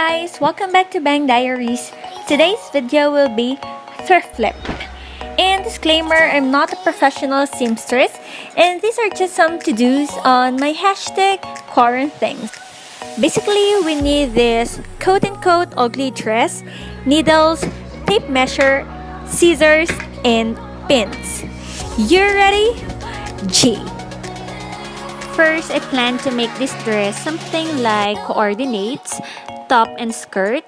guys! Welcome back to Bang Diaries. Today's video will be thrift flip. And disclaimer, I'm not a professional seamstress and these are just some to-dos on my hashtag quarantine things. Basically, we need this quote-unquote ugly dress, needles, tape measure, scissors, and pins. You ready? G. First, I plan to make this dress something like coordinates, top and skirt.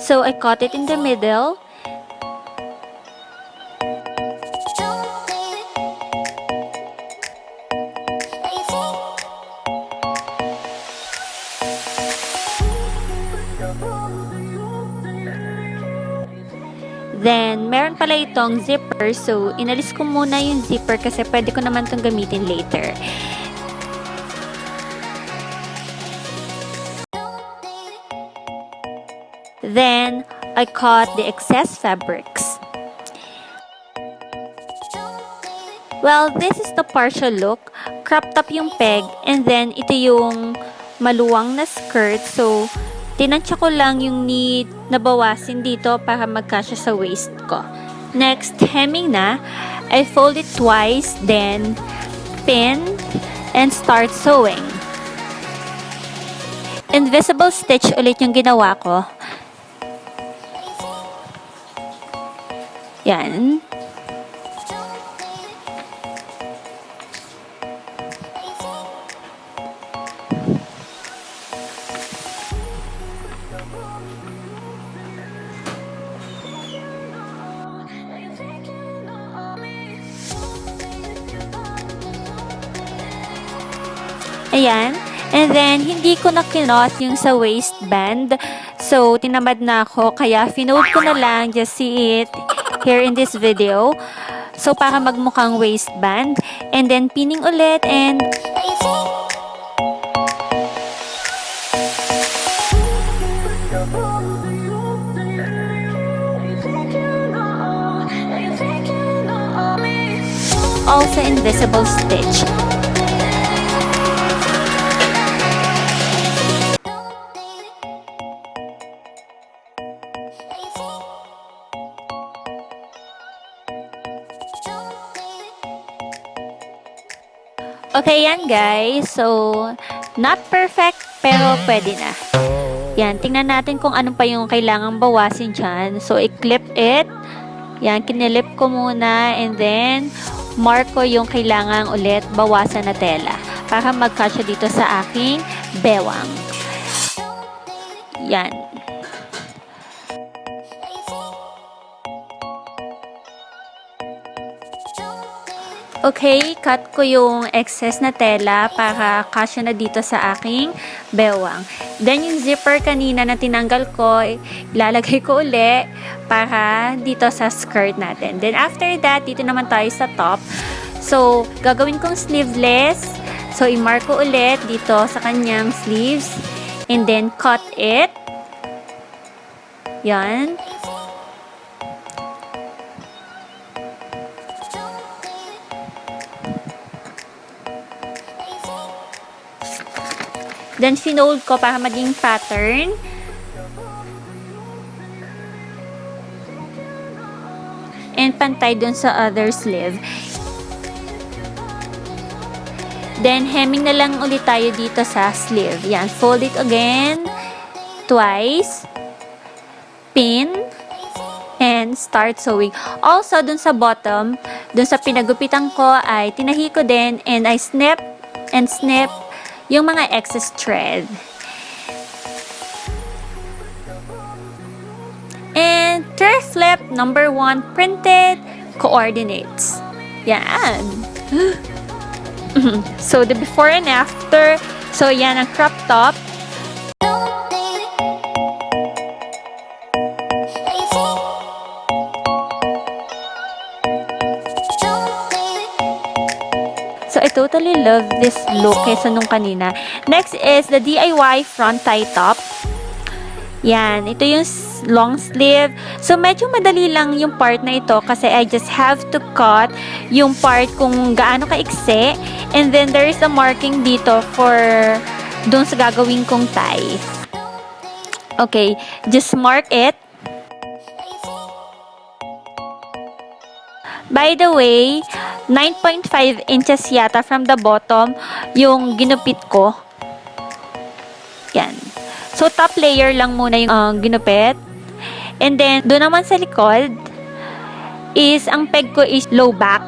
So I cut it in the middle. Then, meron pala itong zipper. So, inalis ko muna yung zipper kasi pwede ko naman itong gamitin later. Then, I cut the excess fabrics. Well, this is the partial look. Cropped up yung peg and then ito yung maluwang na skirt. So, tinansya ko lang yung need na bawasin dito para magkasya sa waist ko. Next, hemming na. I fold it twice, then pin and start sewing. Invisible stitch ulit yung ginawa ko. Yan. Ayan. And then, hindi ko na kinot yung sa waistband. So, tinamad na ako. Kaya, finold ko na lang. Just see it here in this video. So, para magmukhang waistband. And then, pinning ulit and also invisible stitch. Okay, yan guys. So, not perfect, pero pwede na. Yan, tingnan natin kung ano pa yung kailangang bawasin dyan. So, i-clip it. Yan, kinilip ko muna. And then, mark ko yung kailangang ulit bawasan na tela. Para magkasya dito sa aking bewang. Yan. Okay, cut ko yung excess na tela para kasya na dito sa aking bewang. Then, yung zipper kanina na tinanggal ko, ilalagay ko uli para dito sa skirt natin. Then, after that, dito naman tayo sa top. So, gagawin kong sleeveless. So, i-mark ko ulit dito sa kanyang sleeves. And then, cut it. Yan. Then, finold ko para maging pattern. And pantay dun sa other sleeve. Then, hemming na lang ulit tayo dito sa sleeve. Yan, fold it again. Twice. Pin. And start sewing. Also, dun sa bottom, dun sa pinagupitan ko ay tinahi ko din and I snip and snip yung mga excess thread. And thrift flip number 1, printed coordinates. Yan. So, the before and after. So, yan ang crop top. So, I totally love this look kaysa nung kanina. Next is the DIY front tie top. Yan. Ito yung long sleeve. So, medyo madali lang yung part na ito kasi I just have to cut yung part kung gaano kaiksi. And then, there is a marking dito for doon sa gagawin kong tie. Okay, just mark it. By the way, 9.5 inches yata from the bottom yung ginupit ko. Yan. So, top layer lang muna yung ginupit. And then, doon naman sa likod, is, ang peg ko is low back.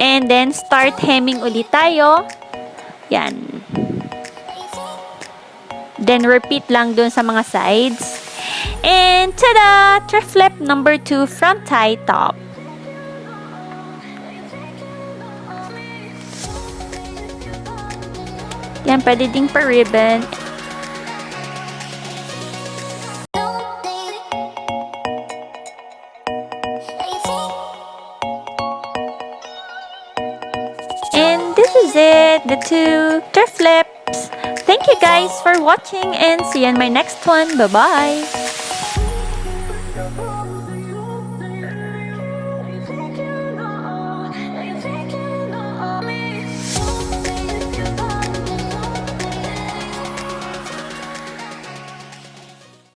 And then, start hemming ulit tayo. Yan. Then, repeat lang dun sa mga sides. And, tada! Thrift flip number 2 from tie top. Yan, pwede ding pa-ribbon. And this is it, the 2 thrift flips. Thank you guys for watching and see you in my next one. Bye-bye!